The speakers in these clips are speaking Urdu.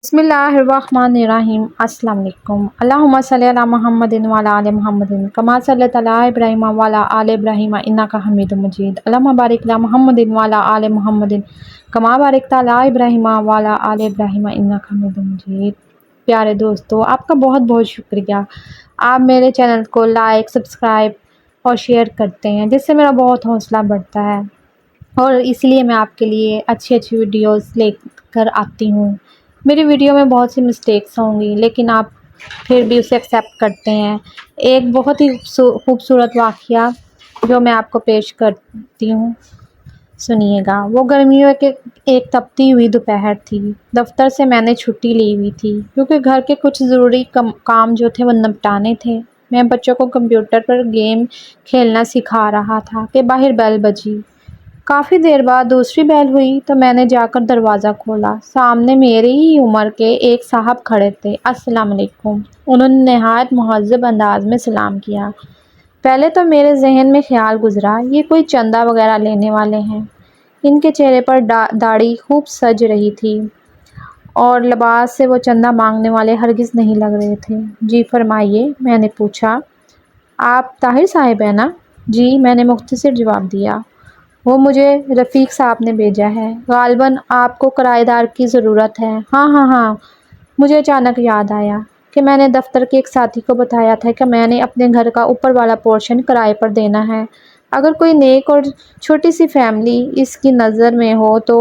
بسم اللہ الرحمن الرحیم۔ السلام علیکم۔ اللہم صلی علی محمد وعلی آل محمد کما صلیت علی ابراہیم وعلی آل ابراہیم انک حمید مجید۔ اللہم بارک علی محمد وعلی آل محمد کما بارکت علی ابراہیم وعلی آل ابراہیم انک حمید مجید۔ پیارے دوستو، آپ کا بہت بہت شکریہ۔ آپ میرے چینل کو لائک، سبسکرائب اور شیئر کرتے ہیں، جس سے میرا بہت حوصلہ بڑھتا ہے، اور اس لیے میں آپ کے لیے اچھی اچھی ویڈیوز لے کر آتی ہوں۔ میری ویڈیو میں بہت سی مسٹیکس ہوں گی، لیکن آپ پھر بھی اسے ایکسیپٹ کرتے ہیں۔ ایک بہت ہی خوبصورت واقعہ جو میں آپ کو پیش کرتی ہوں، سنیے گا۔ وہ گرمیوں کے ایک تپتی ہوئی دوپہر تھی۔ دفتر سے میں نے چھٹی لی ہوئی تھی، کیونکہ گھر کے کچھ ضروری کام جو تھے وہ نپٹانے تھے۔ میں بچوں کو کمپیوٹر پر گیم کھیلنا سکھا رہا تھا کہ باہر بیل بجی۔ کافی دیر بعد دوسری بیل ہوئی تو میں نے جا کر دروازہ کھولا۔ سامنے میری ہی عمر کے ایک صاحب کھڑے تھے۔ السلام علیکم، انہوں نے نہایت مہذب انداز میں سلام کیا۔ پہلے تو میرے ذہن میں خیال گزرا، یہ کوئی چندہ وغیرہ لینے والے ہیں۔ ان کے چہرے پر داڑھی خوب سج رہی تھی، اور لباس سے وہ چندہ مانگنے والے ہرگز نہیں لگ رہے تھے۔ جی فرمائیے، میں نے پوچھا۔ آپ طاہر صاحب ہیں نا؟ جی، میں نے مختصر جواب دیا۔ وہ مجھے رفیق صاحب نے بھیجا ہے۔ غالباً آپ کو کرایہ دار کی ضرورت ہے۔ ہاں، مجھے اچانک یاد آیا کہ میں نے دفتر کے ایک ساتھی کو بتایا تھا کہ میں نے اپنے گھر کا اوپر والا پورشن کرائے پر دینا ہے۔ اگر کوئی نیک اور چھوٹی سی فیملی اس کی نظر میں ہو تو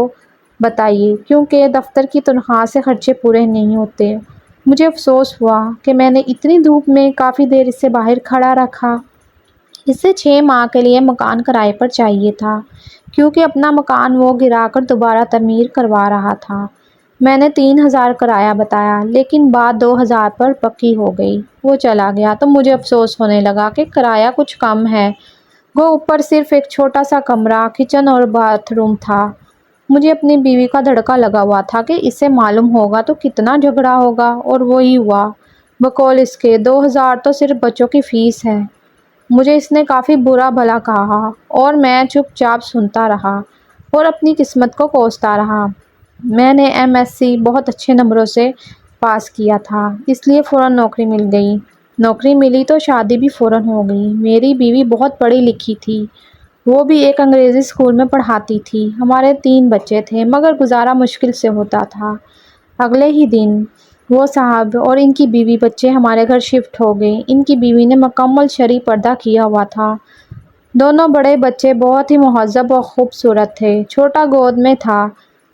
بتائیے، کیونکہ دفتر کی تنخواہ سے خرچے پورے نہیں ہوتے۔ مجھے افسوس ہوا کہ میں نے اتنی دھوپ میں کافی دیر اسے باہر کھڑا رکھا۔ اسے 6 ماہ کے لیے مکان کرائے پر چاہیے تھا، کیونکہ اپنا مکان وہ گرا کر دوبارہ تعمیر کروا رہا تھا۔ میں نے 3000 کرایہ بتایا، لیکن بات 2000 پر پکی ہو گئی۔ وہ چلا گیا تو مجھے افسوس ہونے لگا کہ کرایہ کچھ کم ہے۔ وہ اوپر صرف ایک چھوٹا سا کمرہ، کچن اور باتھ روم تھا۔ مجھے اپنی بیوی کا دھڑکا لگا ہوا تھا کہ اسے معلوم ہوگا تو کتنا جھگڑا ہوگا، اور وہی ہوا۔ بقول اس کے 2000 تو صرف بچوں کی فیس ہے۔ مجھے اس نے کافی برا بھلا کہا، اور میں چپ چاپ سنتا رہا اور اپنی قسمت کو کوستا رہا۔ میں نے MSc بہت اچھے نمبروں سے پاس کیا تھا، اس لیے فوراً نوکری مل گئی۔ نوکری ملی تو شادی بھی فوراً ہو گئی۔ میری بیوی بہت پڑھی لکھی تھی، وہ بھی ایک انگریزی اسکول میں پڑھاتی تھی۔ ہمارے 3 بچے تھے، مگر گزارا مشکل سے ہوتا تھا۔ اگلے ہی دن وہ صاحب اور ان کی بیوی بچے ہمارے گھر شفٹ ہو گئے۔ ان کی بیوی نے مکمل شرعی پردہ کیا ہوا تھا۔ دونوں بڑے بچے بہت ہی مہذب اور خوبصورت تھے۔ چھوٹا گود میں تھا۔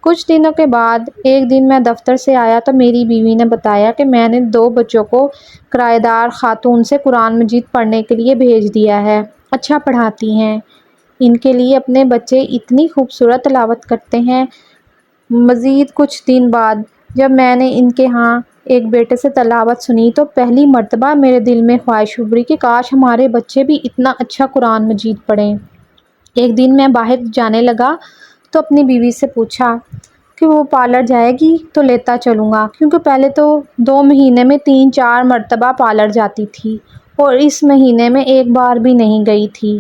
کچھ دنوں کے بعد ایک دن میں دفتر سے آیا تو میری بیوی نے بتایا کہ میں نے 2 بچوں کو کرایہ دار خاتون سے قرآن مجید پڑھنے کے لیے بھیج دیا ہے۔ اچھا پڑھاتی ہیں۔ ان کے لیے اپنے بچے اتنی خوبصورت تلاوت کرتے ہیں۔ مزید کچھ دن بعد جب میں نے ان کے ہاں ایک بیٹے سے تلاوت سنی تو پہلی مرتبہ میرے دل میں خواہش ابھری کہ کاش ہمارے بچے بھی اتنا اچھا قرآن مجید پڑھیں۔ ایک دن میں باہر جانے لگا تو اپنی بیوی سے پوچھا کہ وہ پارلر جائے گی تو لیتا چلوں گا، کیونکہ پہلے تو 2 مہینے میں 3-4 مرتبہ پارلر جاتی تھی، اور اس مہینے میں ایک بار بھی نہیں گئی تھی۔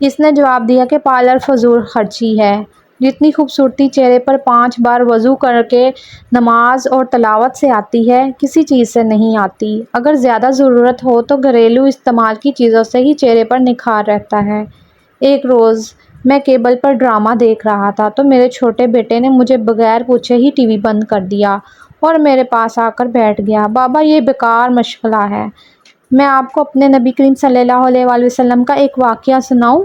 اس نے جواب دیا کہ پارلر فضول خرچی ہے۔ جتنی خوبصورتی چہرے پر 5 بار وضو کر کے نماز اور تلاوت سے آتی ہے، کسی چیز سے نہیں آتی۔ اگر زیادہ ضرورت ہو تو گھریلو استعمال کی چیزوں سے ہی چہرے پر نکھار رہتا ہے۔ ایک روز میں کیبل پر ڈرامہ دیکھ رہا تھا تو میرے چھوٹے بیٹے نے مجھے بغیر پوچھے ہی ٹی وی بند کر دیا اور میرے پاس آ کر بیٹھ گیا۔ بابا، یہ بیکار مشغلہ ہے۔ میں آپ کو اپنے نبی کریم صلی اللہ علیہ وآلہ وسلم کا ایک واقعہ سناؤں؟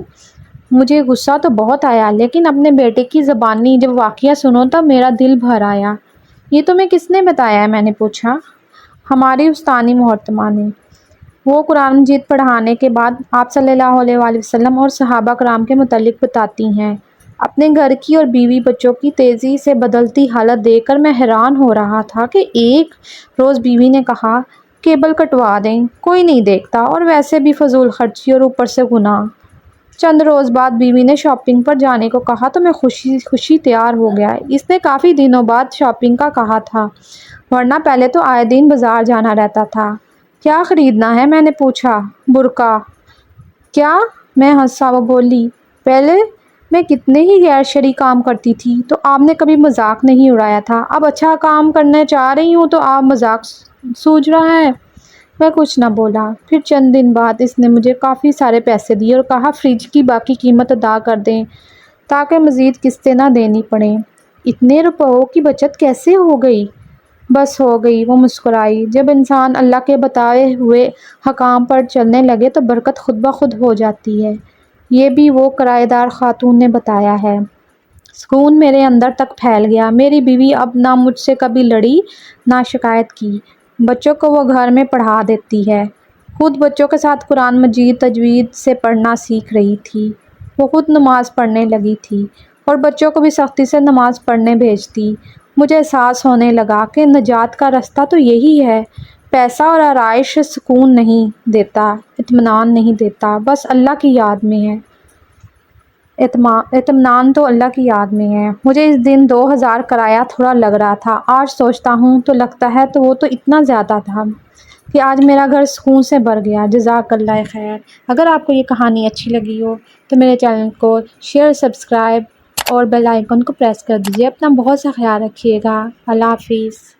مجھے غصہ تو بہت آیا، لیکن اپنے بیٹے کی زبانی جب واقعہ سنو تو میرا دل بھر آیا۔ یہ تمہیں کس نے بتایا ہے؟ میں نے پوچھا۔ ہماری استانی محترمہ نے۔ وہ قرآن مجید پڑھانے کے بعد آپ صلی اللہ علیہ وآلہ وسلم اور صحابہ کرام کے متعلق بتاتی ہیں۔ اپنے گھر کی اور بیوی بچوں کی تیزی سے بدلتی حالت دیکھ کر میں حیران ہو رہا تھا کہ ایک روز بیوی نے کہا، کیبل کٹوا دیں، کوئی نہیں دیکھتا، اور ویسے بھی فضول خرچی اور اوپر سے گناہ۔ چند روز بعد بیوی نے شاپنگ پر جانے کو کہا تو میں خوشی تیار ہو گیا۔ اس نے کافی دنوں بعد شاپنگ کا کہا تھا، ورنہ پہلے تو آئے دن بازار جانا رہتا تھا۔ کیا خریدنا ہے؟ میں نے پوچھا۔ برقع۔ کیا؟ میں ہنسا۔ وہ بولی، پہلے میں کتنے ہی غیر شرعی کام کرتی تھی تو آپ نے کبھی مذاق نہیں اڑایا تھا، اب اچھا کام کرنا چاہ رہی ہوں تو آپ مذاق سوچ رہا ہے۔ میں کچھ نہ بولا۔ پھر چند دن بعد اس نے مجھے کافی سارے پیسے دیے اور کہا فریج کی باقی قیمت ادا کر دیں تاکہ مزید قسطیں نہ دینی پڑیں۔ اتنے روپوں کی بچت کیسے ہو گئی؟ بس ہو گئی، وہ مسکرائی۔ جب انسان اللہ کے بتائے ہوئے حکام پر چلنے لگے تو برکت خود بخود ہو جاتی ہے، یہ بھی وہ کرایہ دار خاتون نے بتایا ہے۔ سکون میرے اندر تک پھیل گیا۔ میری بیوی اب نہ مجھ سے کبھی لڑی نہ شکایت کی۔ بچوں کو وہ گھر میں پڑھا دیتی ہے، خود بچوں کے ساتھ قرآن مجید تجوید سے پڑھنا سیکھ رہی تھی۔ وہ خود نماز پڑھنے لگی تھی اور بچوں کو بھی سختی سے نماز پڑھنے بھیجتی۔ مجھے احساس ہونے لگا کہ نجات کا راستہ تو یہی ہے۔ پیسہ اور آرائش سکون نہیں دیتا، اطمینان نہیں دیتا، بس اللہ کی یاد میں ہے۔ اطمینان تو اللہ کی یاد میں ہے۔ مجھے اس دن 2000 کرایہ تھوڑا لگ رہا تھا، آج سوچتا ہوں تو لگتا ہے تو وہ تو اتنا زیادہ تھا کہ آج میرا گھر سکون سے بھر گیا۔ جزاک اللہ خیر۔ اگر آپ کو یہ کہانی اچھی لگی ہو تو میرے چینل کو شیئر، سبسکرائب اور بیل آئیکن کو پریس کر دیجیے۔ اپنا بہت سا خیال رکھیے گا۔ اللہ حافظ۔